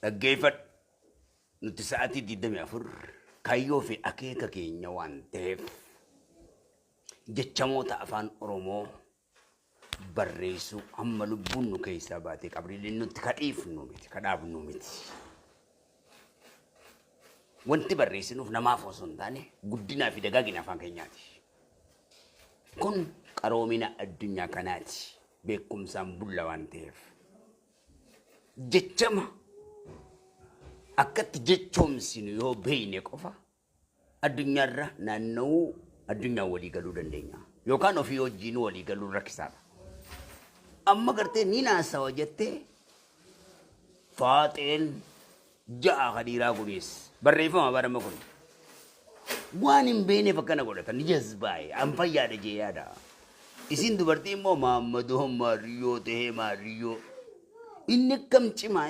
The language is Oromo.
dhaggeeffadhu nuti sa'aatii 24 kayyoo fi akeeka keenya waan ta'eef jechamoota afaan Oromoo barreessuu amma lubbuun nu keessaa baatee qabriileen nuti kadhiifnu miti kadhaabnu miti. Wanti barreessinuuf namaaf osoo hin taane guddinaa fi dagaagina afaan keenyaati. Kun qaroomina addunyaa kanaati beekumsaan bulla waan ta'eef. Jechama akkatti jechoomsinu yoo beeyne qofa addunyaarra naanna'uu addunyaa walii galuu dandeenya. Yookaan ofii wajjin walii galuu rakkisaadha. Amma gartee ni naasawa jettee faaxeen ja'a hadiiraa kunis barreeffama barama kun waan hin beekneef akkana godhatan ni jazbaa'e an fayyaadha jee yaada. Isin dubartii immoo Maammadoo Maariyyoo ta'ee Maariyyoo inni akkam cimaa